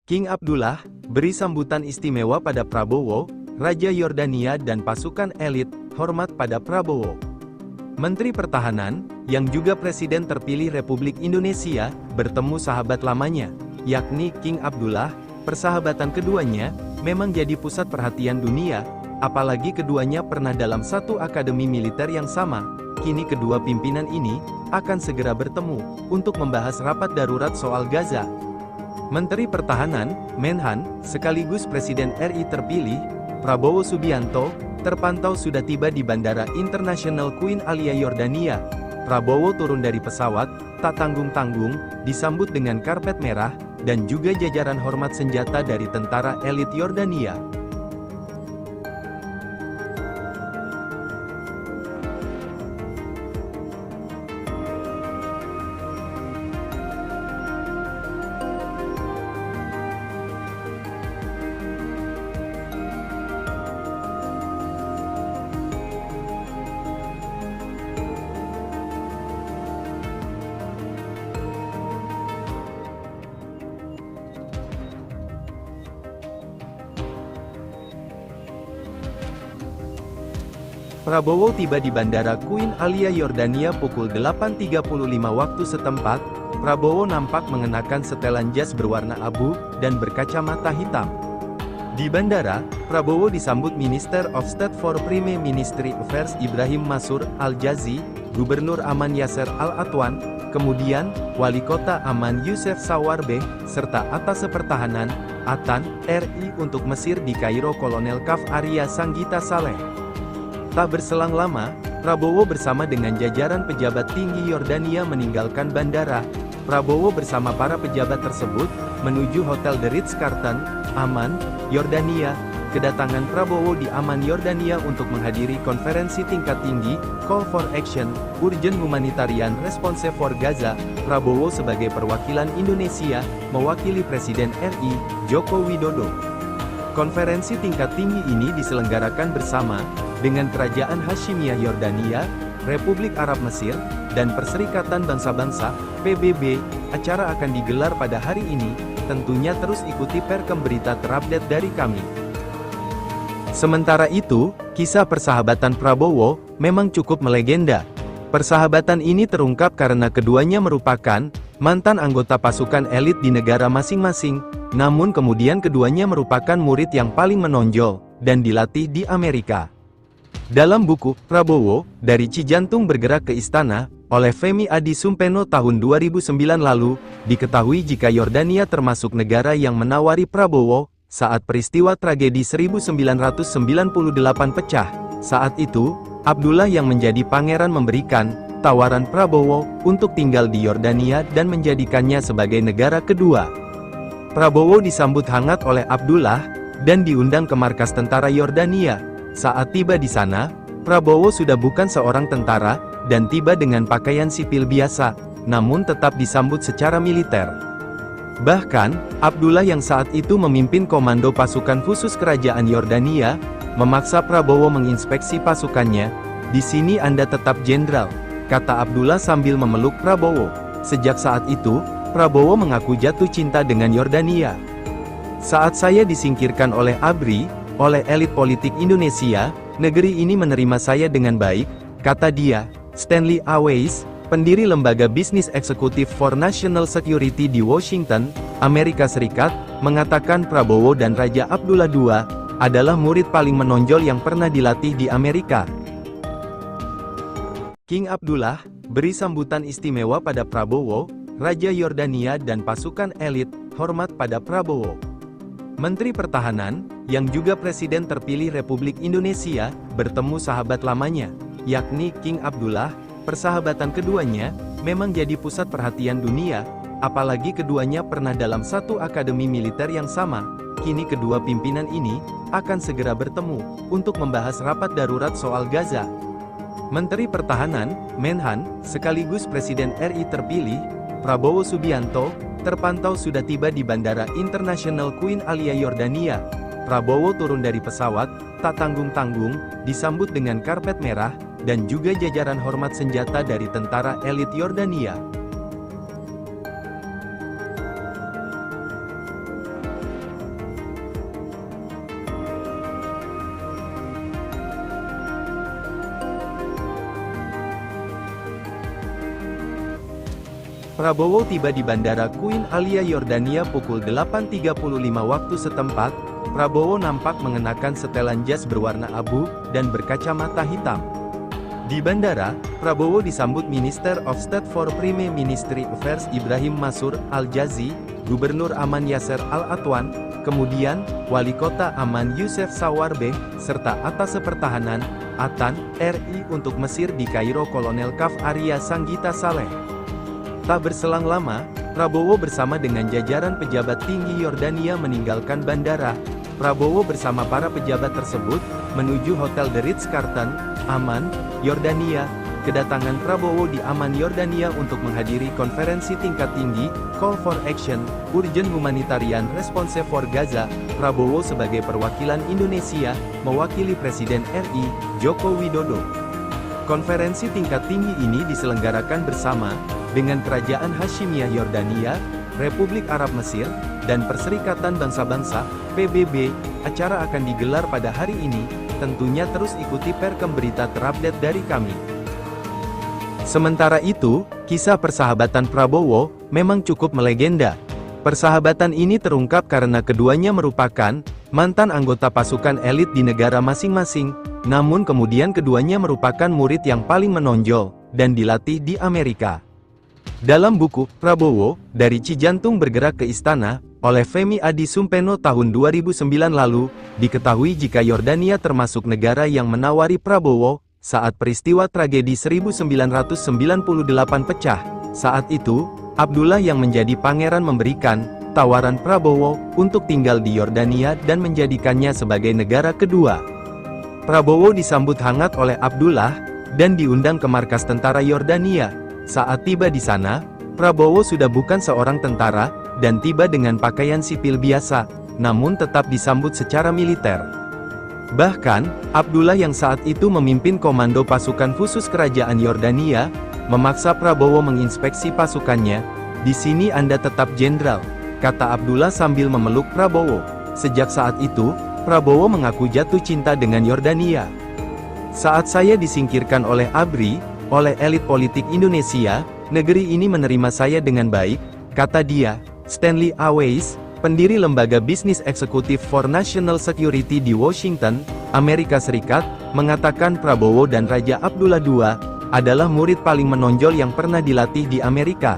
King Abdullah beri sambutan istimewa pada Prabowo, Raja Yordania dan pasukan elit, hormat pada Prabowo. Menteri Pertahanan, yang juga Presiden terpilih Republik Indonesia, bertemu sahabat lamanya, yakni King Abdullah. Persahabatan keduanya memang jadi pusat perhatian dunia, apalagi keduanya pernah dalam satu akademi militer yang sama. Kini kedua pimpinan ini akan segera bertemu untuk membahas rapat darurat soal Gaza. Menteri Pertahanan, Menhan, sekaligus Presiden RI terpilih, Prabowo Subianto, terpantau sudah tiba di Bandara Internasional Queen Alia Yordania. Prabowo turun dari pesawat, tak tanggung-tanggung, disambut dengan karpet merah, dan juga jajaran hormat senjata dari tentara elit Yordania. Prabowo tiba di Bandara Queen Alia Yordania pukul 8.35 waktu setempat. Prabowo nampak mengenakan setelan jas berwarna abu, dan berkacamata hitam. Di bandara, Prabowo disambut Minister of State for Prime Ministry Affairs Ibrahim Mansur Al-Jazi, Gubernur Aman Yasser Al-Atwan, kemudian, Wali Kota Aman Youssef Sawarbe, serta Atase Pertahanan, Atan, RI untuk Mesir di Kairo Kolonel Kaf Arya Sanggita Saleh. Tak berselang lama, Prabowo bersama dengan jajaran pejabat tinggi Yordania meninggalkan bandara. Prabowo bersama para pejabat tersebut, menuju Hotel The Ritz-Carlton, Amman, Yordania. Kedatangan Prabowo di Amman, Yordania untuk menghadiri konferensi tingkat tinggi, Call for Action, Urgent Humanitarian Response for Gaza. Prabowo sebagai perwakilan Indonesia, mewakili Presiden RI, Joko Widodo. Konferensi tingkat tinggi ini diselenggarakan bersama dengan Kerajaan Hasyimiyah Yordania, Republik Arab Mesir, dan Perserikatan Bangsa-Bangsa, PBB. Acara akan digelar pada hari ini, tentunya terus ikuti perkembangan berita terupdate dari kami. Sementara itu, kisah persahabatan Prabowo memang cukup melegenda. Persahabatan ini terungkap karena keduanya merupakan mantan anggota pasukan elit di negara masing-masing, namun kemudian keduanya merupakan murid yang paling menonjol, dan dilatih di Amerika. Dalam buku, Prabowo, dari Cijantung Bergerak ke Istana, oleh Femi Adi Sumpeno tahun 2009 lalu, diketahui jika Yordania termasuk negara yang menawari Prabowo, saat peristiwa tragedi 1998 pecah. Saat itu, Abdullah yang menjadi pangeran memberikan tawaran Prabowo untuk tinggal di Yordania dan menjadikannya sebagai negara kedua. Prabowo disambut hangat oleh Abdullah, dan diundang ke markas tentara Yordania. Saat tiba di sana, Prabowo sudah bukan seorang tentara, dan tiba dengan pakaian sipil biasa, namun tetap disambut secara militer. Bahkan, Abdullah yang saat itu memimpin komando pasukan khusus kerajaan Yordania, memaksa Prabowo menginspeksi pasukannya. "Di sini Anda tetap jenderal," kata Abdullah sambil memeluk Prabowo. Sejak saat itu, Prabowo mengaku jatuh cinta dengan Yordania. "Saat saya disingkirkan oleh ABRI, oleh elit politik Indonesia, negeri ini menerima saya dengan baik," kata dia. Stanley Awais, pendiri lembaga bisnis eksekutif for National Security di Washington, Amerika Serikat, mengatakan Prabowo dan Raja Abdullah II adalah murid paling menonjol yang pernah dilatih di Amerika. King Abdullah beri sambutan istimewa pada Prabowo, Raja Yordania dan pasukan elit, hormat pada Prabowo. Menteri Pertahanan, yang juga Presiden terpilih Republik Indonesia, bertemu sahabat lamanya, yakni King Abdullah. Persahabatan keduanya memang jadi pusat perhatian dunia, apalagi keduanya pernah dalam satu akademi militer yang sama. Kini kedua pimpinan ini akan segera bertemu untuk membahas rapat darurat soal Gaza. Menteri Pertahanan, Menhan, sekaligus Presiden RI terpilih, Prabowo Subianto, terpantau sudah tiba di Bandara Internasional Queen Alia Yordania. Prabowo turun dari pesawat, tak tanggung-tanggung, disambut dengan karpet merah, dan juga jajaran hormat senjata dari tentara elit Yordania. Prabowo tiba di Bandara Queen Alia Yordania pukul 8.35 waktu setempat. Prabowo nampak mengenakan setelan jas berwarna abu, dan berkacamata hitam. Di bandara, Prabowo disambut Minister of State for Prime Ministry Affairs Ibrahim Masur Al-Jazi, Gubernur Aman Yasser Al-Atwan, kemudian, Wali Kota Aman Youssef Sawarbeh, serta Atase Pertahanan, Atan, RI untuk Mesir di Kairo Kolonel Kaf Arya Sanggita Saleh. Tak berselang lama, Prabowo bersama dengan jajaran pejabat tinggi Yordania meninggalkan bandara. Prabowo bersama para pejabat tersebut, menuju Hotel The Ritz-Carlton, Amman, Yordania. Kedatangan Prabowo di Amman, Yordania untuk menghadiri konferensi tingkat tinggi, Call for Action, Urgent Humanitarian Response for Gaza. Prabowo sebagai perwakilan Indonesia, mewakili Presiden RI, Joko Widodo. Konferensi tingkat tinggi ini diselenggarakan bersama, dengan Kerajaan Hasyimiyah Yordania, Republik Arab Mesir, dan Perserikatan Bangsa-Bangsa, PBB. Acara akan digelar pada hari ini, tentunya terus ikuti perkembangan berita terupdate dari kami. Sementara itu, kisah persahabatan Prabowo memang cukup melegenda. Persahabatan ini terungkap karena keduanya merupakan mantan anggota pasukan elit di negara masing-masing, namun kemudian keduanya merupakan murid yang paling menonjol dan dilatih di Amerika. Dalam buku Prabowo, Dari Cijantung Bergerak ke Istana, oleh Femi Adi Sumpeno tahun 2009 lalu, diketahui jika Yordania termasuk negara yang menawari Prabowo saat peristiwa tragedi 1998 pecah. Saat itu, Abdullah yang menjadi pangeran memberikan tawaran Prabowo untuk tinggal di Yordania dan menjadikannya sebagai negara kedua. Prabowo disambut hangat oleh Abdullah dan diundang ke markas tentara Yordania. Saat tiba di sana, Prabowo sudah bukan seorang tentara dan tiba dengan pakaian sipil biasa, namun tetap disambut secara militer. Bahkan, Abdullah yang saat itu memimpin komando pasukan khusus kerajaan Yordania, memaksa Prabowo menginspeksi pasukannya. "Di sini Anda tetap jenderal," kata Abdullah sambil memeluk Prabowo. Sejak saat itu, Prabowo mengaku jatuh cinta dengan Yordania. "Saat saya disingkirkan oleh ABRI, oleh elit politik Indonesia, negeri ini menerima saya dengan baik," kata dia. Stanley A. Weiss, pendiri lembaga bisnis eksekutif for National Security di Washington, Amerika Serikat, mengatakan Prabowo dan Raja Abdullah II adalah murid paling menonjol yang pernah dilatih di Amerika.